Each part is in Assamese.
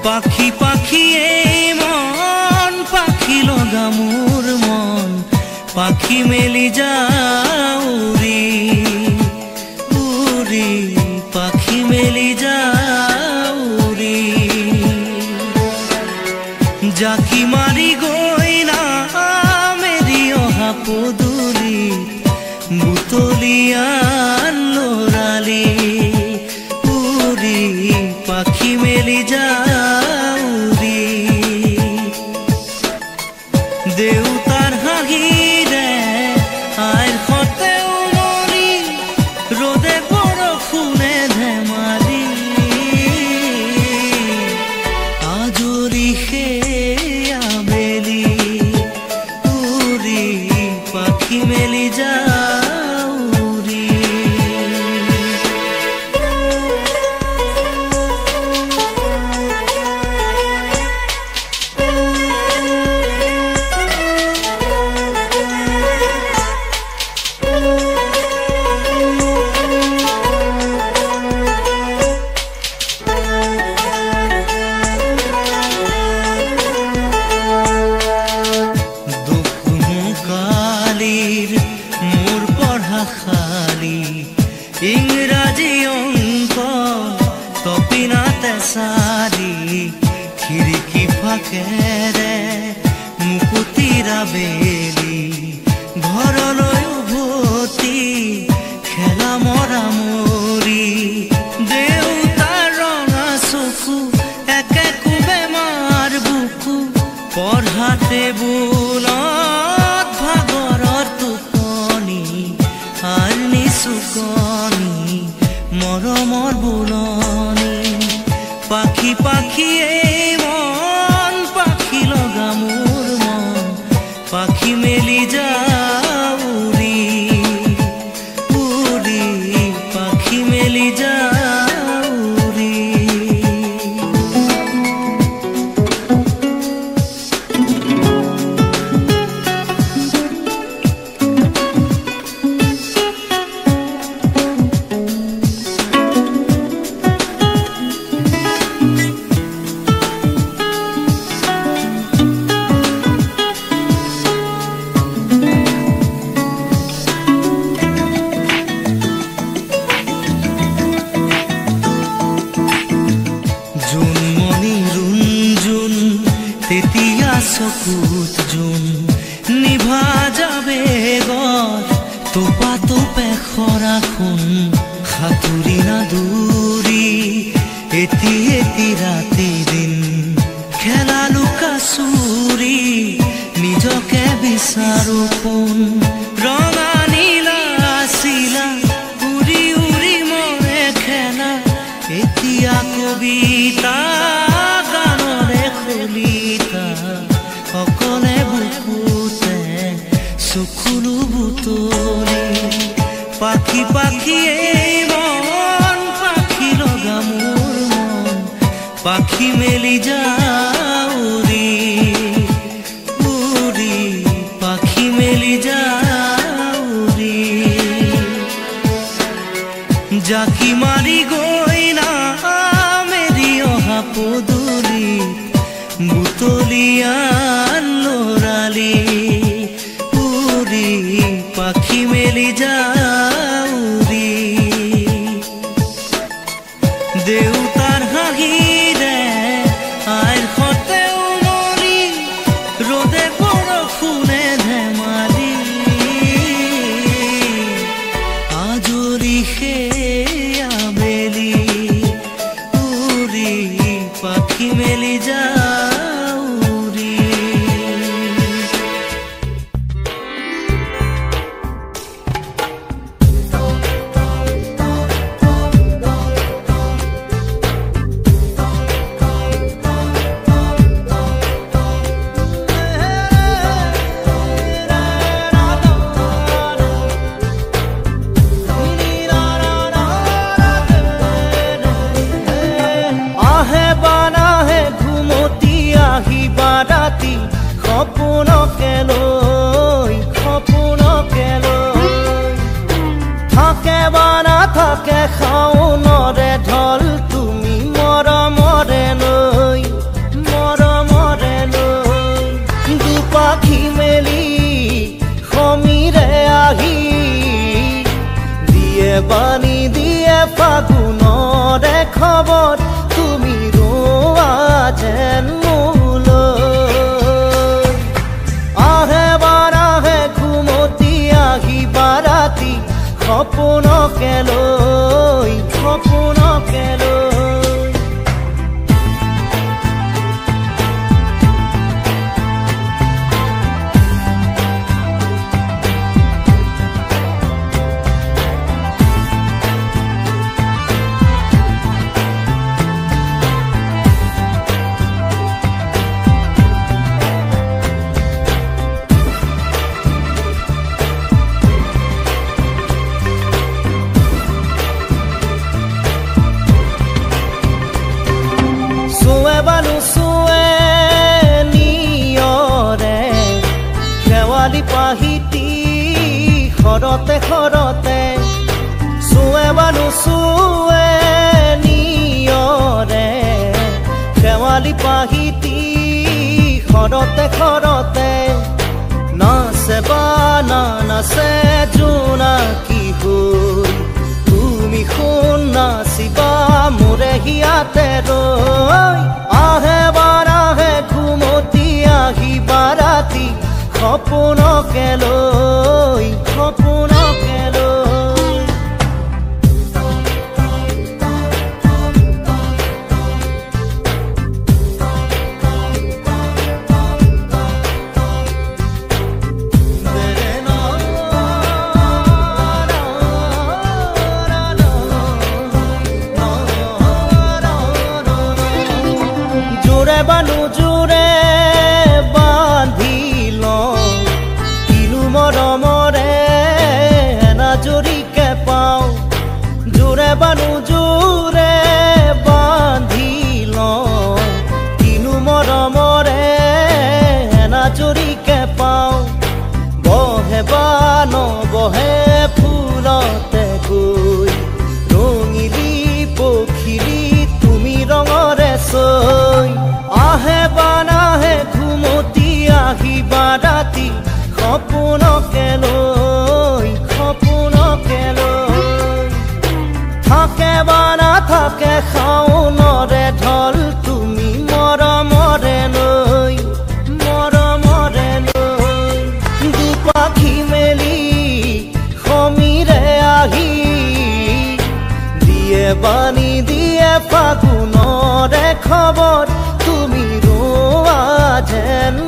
পাখি পাখি এই মন পাখি লগা মোৰ মন পাখি মেলি যাও উৰি উৰি পাখি মেলি যাও উৰি জাকি মাৰি গৈ না মেৰি অহা পদূলি বুটলিয়ান লৰালি উৰি পাখি মেলি যাও উৰি দেউতাৰ হাঁহিৰে আইৰ সতে উমলি ৰ'দে বৰষুণে ধেমালি আজৰি সেই আবেলি উৰি পাখি মেলি যাও মোৰ পঢ়া খালি ইংৰাজী অংক তপিনাতে চালি খিৰিকী ফাকেৰে মুকুতিৰা বেলি ঘৰলৈ উভতি খেলা মৰা মৰি দেউতাৰ ৰঙা চকু একে কোবে মাৰ বুকু পঢ়া টেবুলত ভাগৰৰ টোপনি আৰ নিচুকনি মৰমৰ বুলনি পাখি পাখি এই মন পাখি লগা মোৰ মন পাখি মেলি যাও উৰি উৰি পাখি মেলি যাও উৰি তেতিয়া চকুত জোন নিভা যাবে গৰ তোপা তোপে খৰা খুন সাঁতুৰি না দূৰি এটি এটি ৰাতি দিন খেলা লুকা চুৰি নিজকে বিচাৰো কোন ৰঙা নীলা চিলা উৰি উৰি মৰে খেলা এতিয়া কবিতা গানৰে খলিতা অকলে বুকুতে চকুলো বুটলি পাখি পাখি এই মন পাখি লগা মোর মন পাখি মেলি যাও উৰি উৰি পাখি মেলি যাও উৰি জাকি মাৰি গৈ না মেৰি অহা পদূলি বুটলিয়ান লৰালি উৰি পাখি মেলি যাও উৰি দেউতাৰ হাঁহিৰে আইৰ সতে উমলি ৰ'দে বৰষুণে ধেমালি আজৰি সেই আবেলি উৰি পাখি মেলি যাও সপোনকে লৈ থাকে বা নাথাকে শাওনৰে ঢল তুমি মৰমৰে লৈ দিয়ে বাণী দিয়ে ফাগুনৰে খবৰ তুমি ৰোৱা যেন মোলৈ আহে বাৰাহে ঘুমতি আহিবা ৰাতি সপোনকে লৈ সপোনকে লৈ পাহিতি খৰতে খৰতে চুৱে বানু চুৱে নিয়ৰে শেৱালি পাহিতি খৰতে খৰতে নাচে বানা নাচে জোনাকী হৈ তুমি শুন নাচিবা মোৰে হিয়াতে ৰৈ আহে বাৰাহে ঘুমতি আহিবা ৰাতি সপোনকে লৈ সপোনকে লৈ জোৰে বানু জোৰে বান্ধি মৰমৰে এনাজৰিকে পাওঁ জোৰে বানু জোৰে বান্ধি লওঁ কিনো মৰমৰে এনাজৰিকে পাওঁ বহে বা নবহে ফুলতে গৈ ৰঙিলি পখিলি তুমি ৰঙৰে চৈ আহে বা নাহে ঘুমতি আহিবা ৰাতি সপোনকে লৈ সপোনকে লৈ থাকে বা নাথাকে শাওনৰে ঢল তুমি মৰমৰে লৈ দুপাখি মেলি সমীৰে আহি দিয়ে বাণী দিয়ে ফাগুনৰে খবৰ তুমি ৰোৱা যেন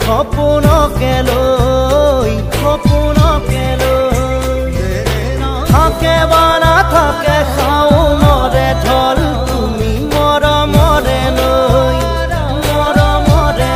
সপোনকে লৈ সপোনকে লৈ থাকে বা নাথাকে শাওনৰে ঢল তুমি মৰমৰে লৈ মৰমৰে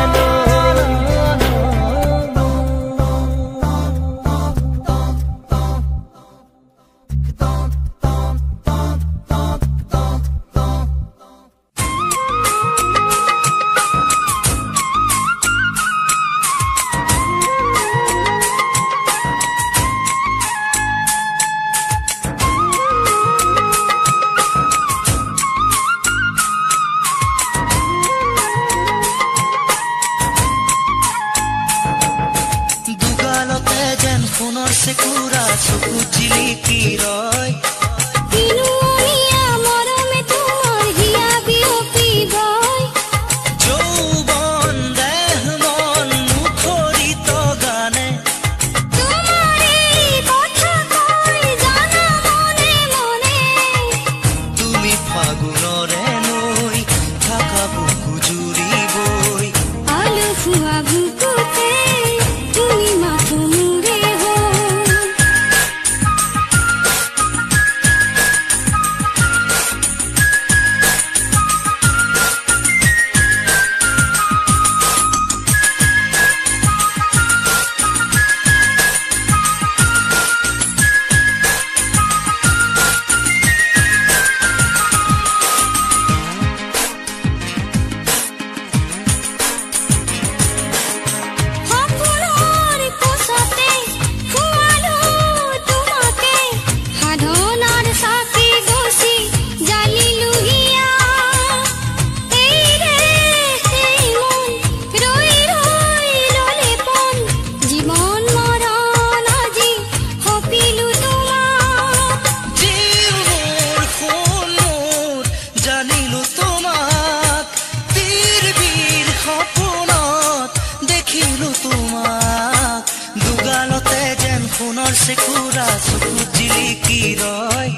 দেখিলো তোমাক দুগালতে যেন সোণৰ চেকুৰা চকুত জিলিকি ৰয়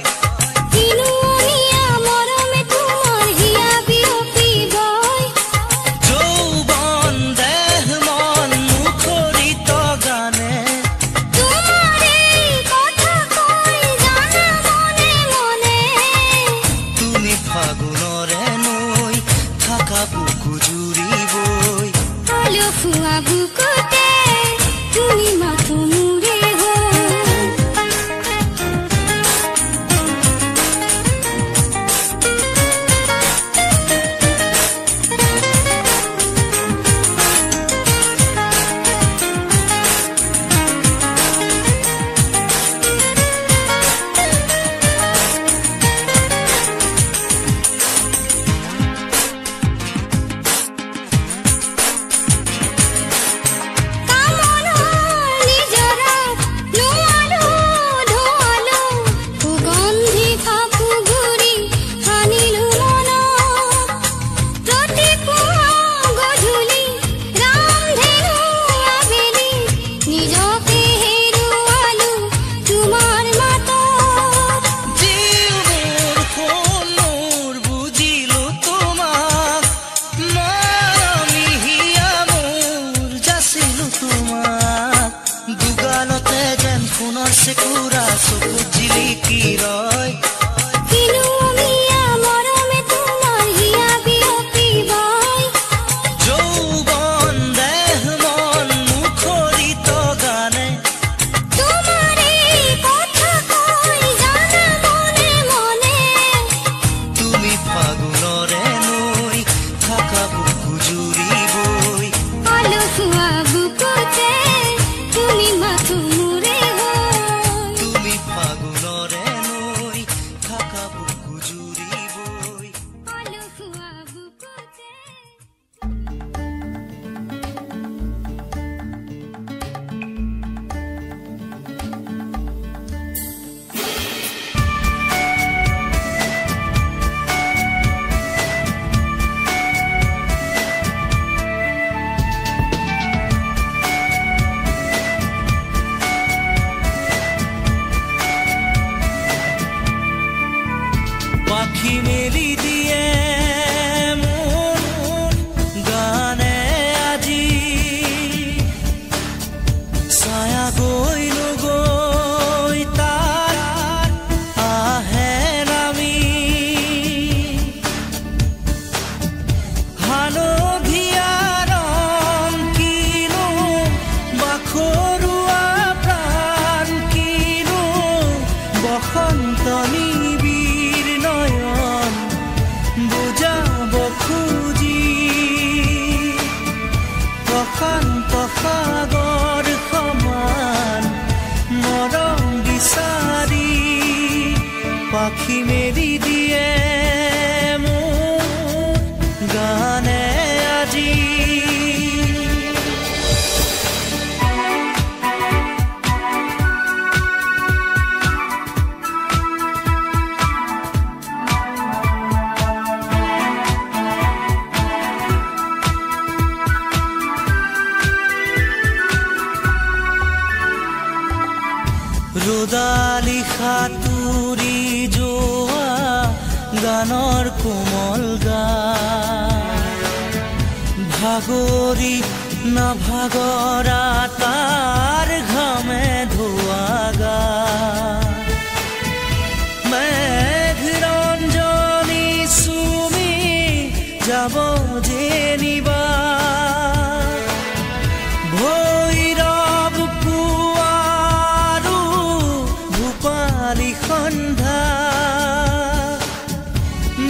ৰোদালি খাতুৰি যোৱা গানৰ কোমল গান ভাগৰি নাভাগৰা তাৰ ঘামে ধোৱা গান মেঘৰঞ্জনী চুমি যাব যেনিবা সন্ধ্যা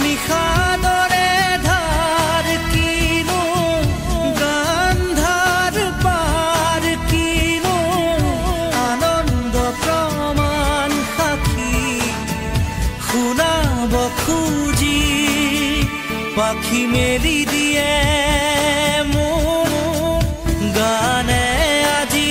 নিশাদৰে ধাৰ কিনো গান্ধাৰ পাৰ কিনো আনন্দ প্ৰমাণ সাক্ষী শুনাব খুজি পাখি মেলি দিয়ে মোৰ গানে আজি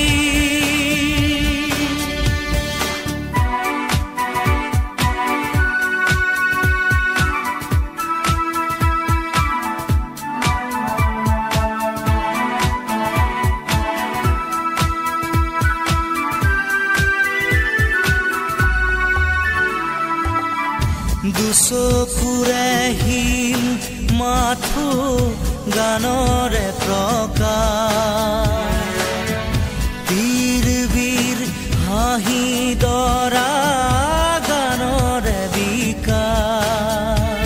চকুৰে হিম মাথো গানৰে প্ৰকাশ বীৰ বীৰ হাঁহি দৰা গানৰে বিকাশ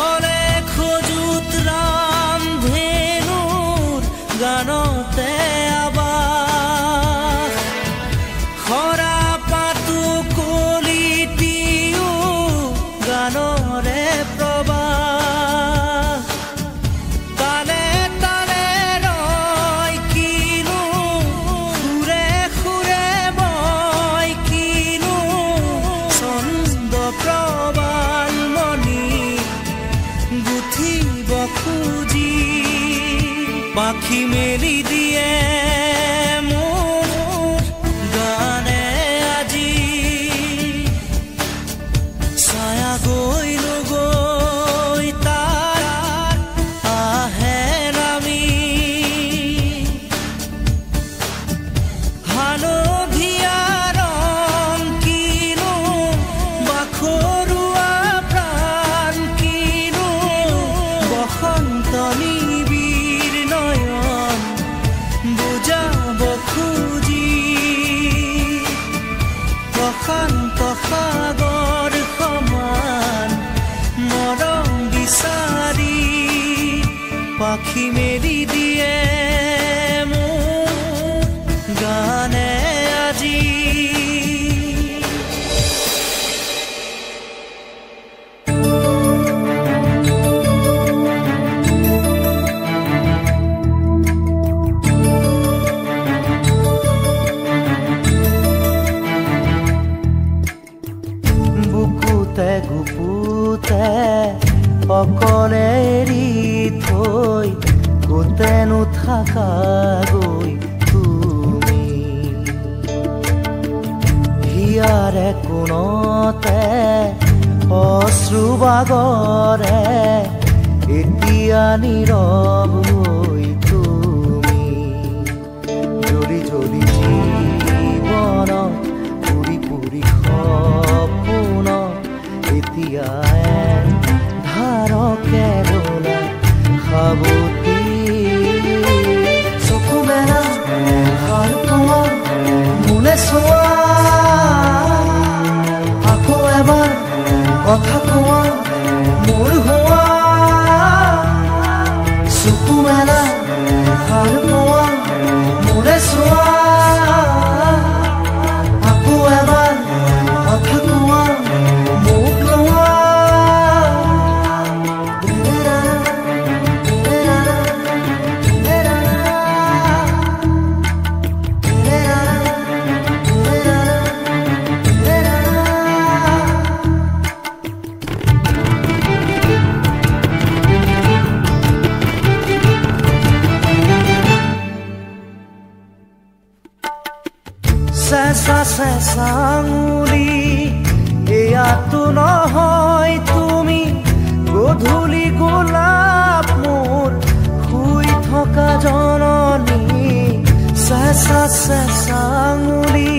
অলেখ যুত ৰাম ধেনুৰ গানতে আবাস খৰা পাতো কলিটিও গানৰে প্ৰবাহ তালে তালে ৰয় কিনো সুৰে সুৰে বয় কিনো ছন্দ প্ৰবাল মণি গুঠিব খুজি পাখি মেলি দিয়ে মোৰ গানে আজি ছায়া গৈ নগৈ তাৰ আহে নামি হালধীয়া ৰং কিনো বাখৰুৱা প্ৰাণ কিনো বসন্ত নিবিড় নয়ন বুজাব খুজি প্ৰশান্ত সাগৰ সমান মৰম বিচাৰি পাখি মেলি দিয়ে মোৰ গানে আজি বুকুতে গুপুতে অকলে এৰি থৈ গোটেনো থাকা গৈ তুমি হিয়াৰে কোণতে অশ্ৰু বাগৰে এতিয়া নীৰৱ হৈ তুমি জ্বলি জ্বলি জীৱনত পুৰি পুৰি সপোন এতিয়া ধাৰকে বোলা সাবতি চকু মেলা সাৰ পোৱা মোলে চোৱা আকৌ এবাৰ কথা কোৱা মোৰ হোৱা চকু মেলা সাৰ পোৱা মোলে চোৱা আকৌ এবাৰ কথা কোৱা মোক লোৱা চেঁচা চেঁচা আঙুলি এয়াতো নহয় তুমি গধূলি গোলাপ মোৰ শুই থকা জননী চেঁচা চেঁচা আঙুলি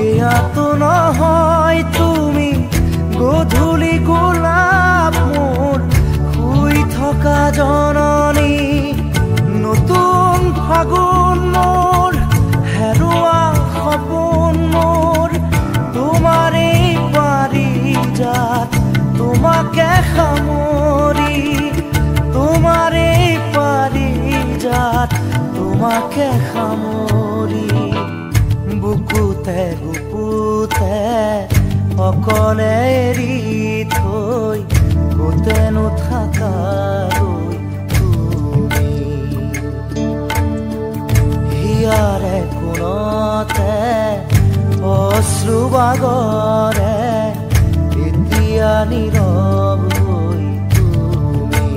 এয়াতো নহয় তুমি গধূলি গোলাপ মোৰ শুই থকা জননী নতুন ফাগুন মোৰ হেৰুৱা সপোন মোৰ তোমাৰে পাৰিজাত তোমাকে সামৰি তোমাৰে পাৰিজাত তোমাকে সামৰি বুকুতে গুপুতে অকলে এৰি থৈ গোটেনো থাকা গৈ তুমি হিয়াৰে কোণতে অশ্ৰু বাগৰে এতিয়া নীৰৱ হৈ তুমি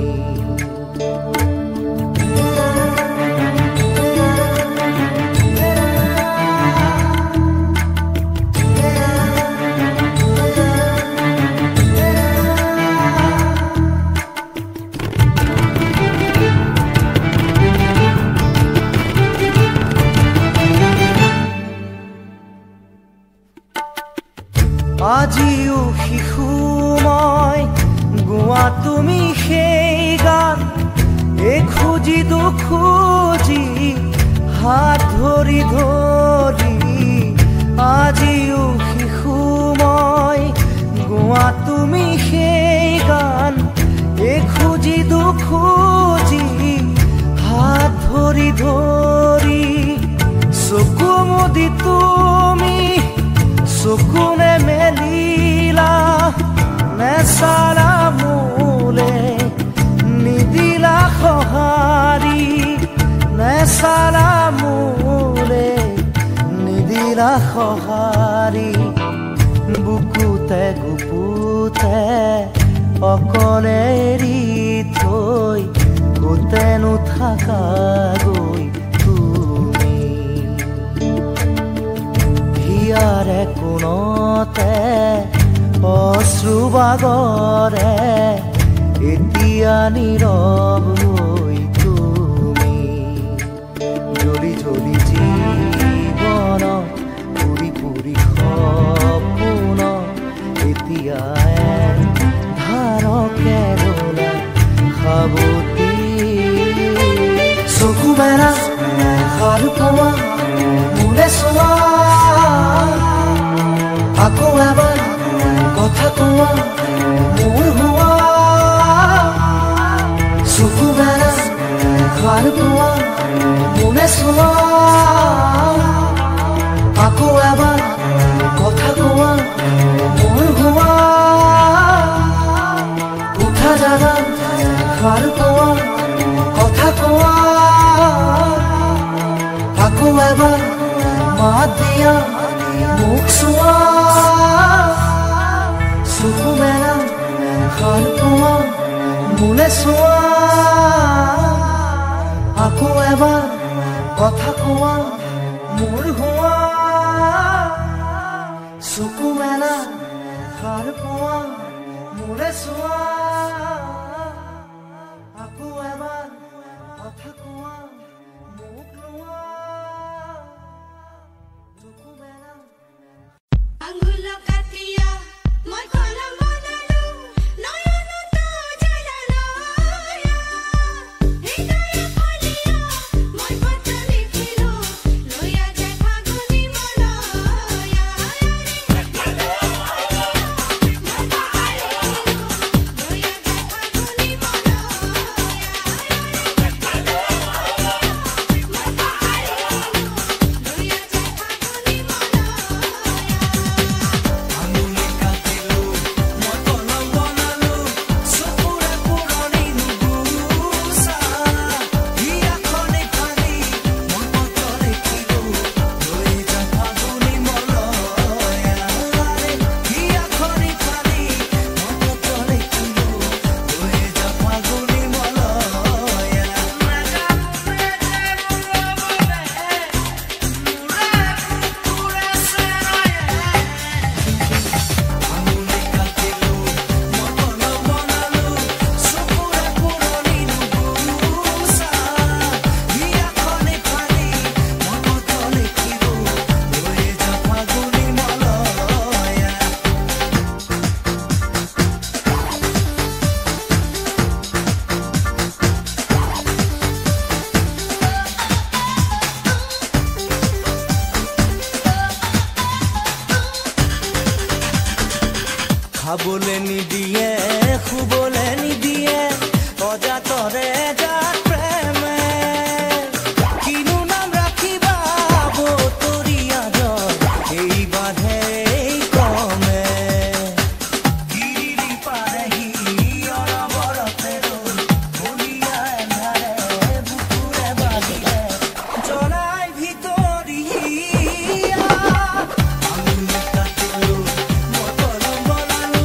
খুঁজি হাত ধৰি ধৰি আজিও শিশু মই গোৱা তুমি সেই গান এই খুঁজি খুঁজি হাত ধৰি ধৰি চকু মুদি তুমি চকুনে মেলিলা নেচালা মোলে নিদিলা সঁহাৰি নেচালা মোলে নিদিলা সঁহাৰি বুকুতে গুপুতে অকলে এৰি থৈ কোতেনো থাকা গৈ তুমি হিয়াৰে কোণতে অশ্ৰু বাগৰে এতিয়া নীৰৱ হৈ তুমি জ্বলি জ্বলি জীৱন পুৰি পুৰি সপোন এতিয়া ধাৰকে ৰলা সাৱতি চকু মেৰা ভাল পোৱা মোলে চোৱা আকৌ এবাৰ কথা কোৱা মোৰ হোৱা চকু মেৰা ভাল পোৱা মোলে চোৱা আকৌ এবাৰ কথা কোৱা মোৰ হোৱা উঠা জাগা ভাল পোৱা কথা কোৱা আকৌ এবাৰ মাত দিয়া মুখ চোৱা চকু মেলা ভাল পোৱা মোলে চোৱা আকৌ এবাৰ কথা কোৱা মোৰ হোৱা চকু মেলা ভাল পোৱা মোলে চোৱা আকৌ এবাৰ কথা কোৱা মোক লোৱা চকু মেলা আঙ্গুল কাটিয়া মই কলম বনালো নয়নত জ্বালালো হৃদয়ে ফলিয়া মই পত্ৰ লিখিলো লয়া যায় ফাগুনি মলয়া খাবলে নিদিয়ে শুবলে নিদিয়ে অজাতৰে জাত প্ৰেমে কিনো নাম ৰাখিবা বতৰীয়া জল এই বাধে এই কমে গিৰি পাৰেহি অনবৰতে ৰৈ বলিয়া এন্ধাৰে বুকুৰে বাজিলে জনাই ভিতৰিয়া আঙুলি কাটিলো মই কলম বনালো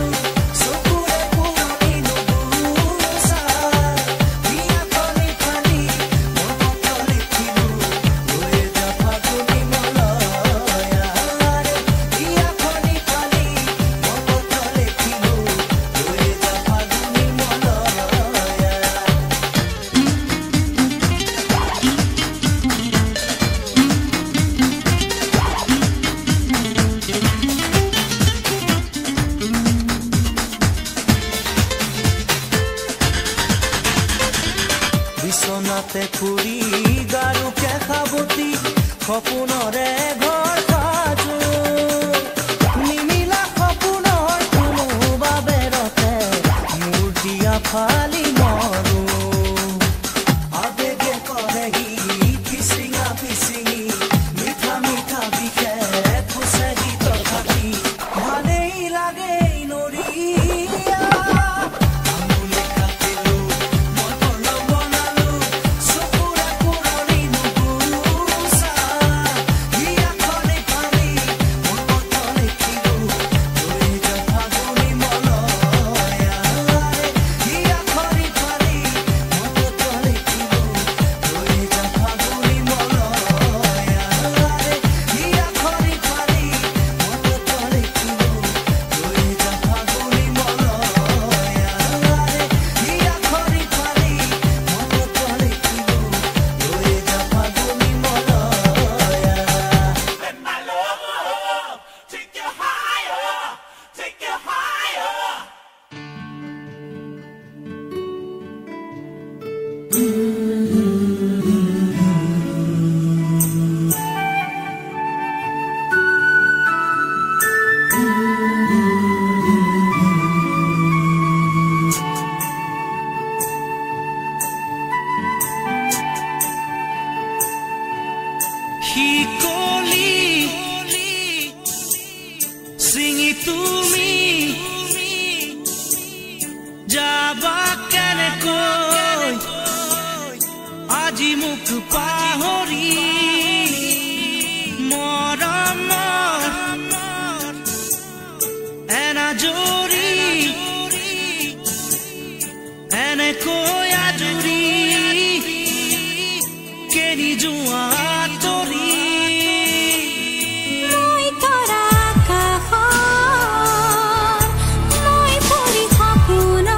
এৰি গাৰু কেঁচাবতী সপোনৰে ঘৰ সাজো নিমিলা সপোনৰ কোনো বাবে ৰতে মোৰ দিয়া ফালি মৰো আবেগে কৰেহি ফিচিঙা ফিচিঙি মিঠা মিঠা বিষে খুচেহি তথাপি ভালেই লাগে নৰিয়া আঙুলি কাটিলো মই কলম বনালো চকুৰে পুৰণি নুগুচা হিয়াখনি পানী মই কথা লিখিলো লৈ যা ফাগুনি মলয়া হিয়াখনি পানী মই কথা লিখিলো লৈ যা ফাগুনি মলয়া হিয়াখনি পানী মই কথা লিখিলো লৈ যা ফাগুনি মলয়া হিয়াখনি পানী মই কথা লিখিলো লৈ যা ফাগুনি মলয়া Let my love take you higher, take you higher. শিকলি চিঙি তুমি যাবা কেনেকৈ আজি মোক পাহৰি মৰমৰ এনাজৰি এনেকৈ আজৰি কেনি যোৱা তৰি মই তৰা কাষৰ মই পৰি সপোনৰ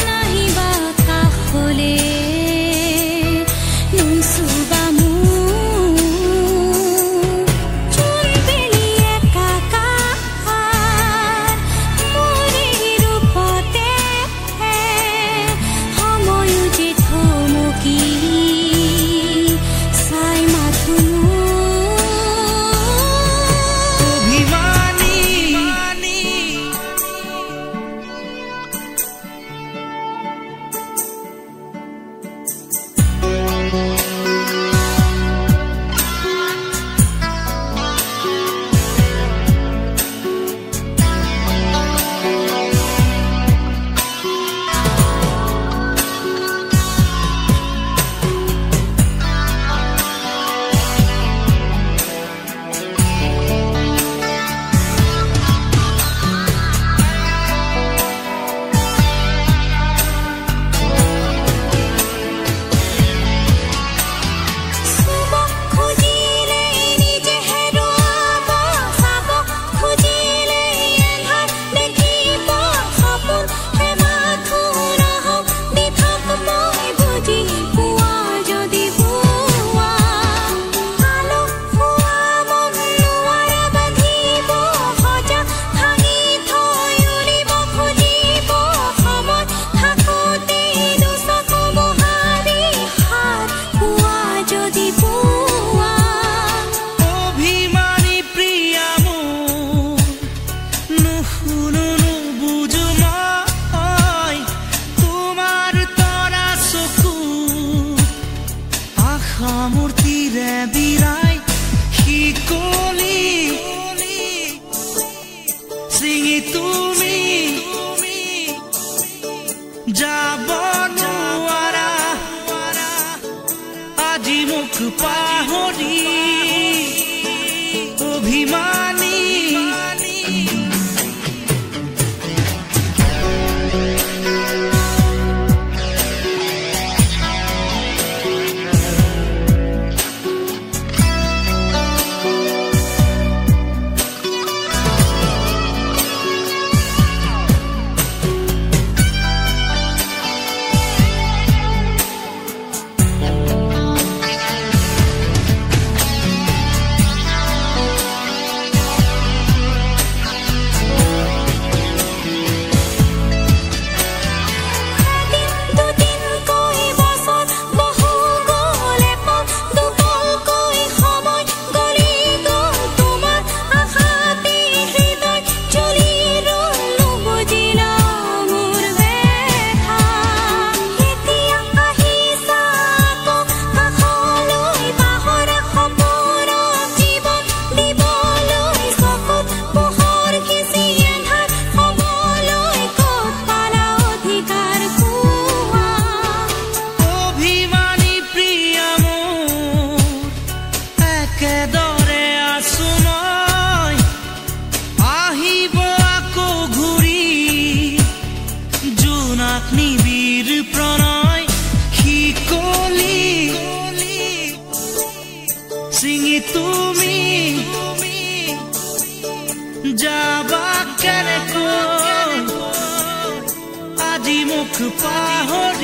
নাহিবা কাষলে নুচুবা মোক চুন বেলি একাকাৰ মোৰ এই ৰূপতে সময়ো যে থমকি চাই মাথো অভিমানী চুব খুজিলে নিজে হেৰুৱাব চাব খুজিলে এন্ধাৰ দেখিব সপোন হেমাথো নহওক দি থাক মই বুজি পোৱা যদি পোৱা আলো পোৱা মন নোৱাৰা বান্ধিব সজা ভাঙি থৈ উৰিব খুজিব সময় থাকোতে দুচকু মোহাৰি হাত পোৱা যদি পোৱা অভিমানী প্ৰিয়া মোৰ নুশুনো নুবুজো মই তোমাৰ তৰা চকু আশা মূৰ্তিৰে বিৰাই শিকলি চিঙি তুমি যাব নোৱাৰা আজি মোক পাহৰি অভিমানী দুখ পাহৰি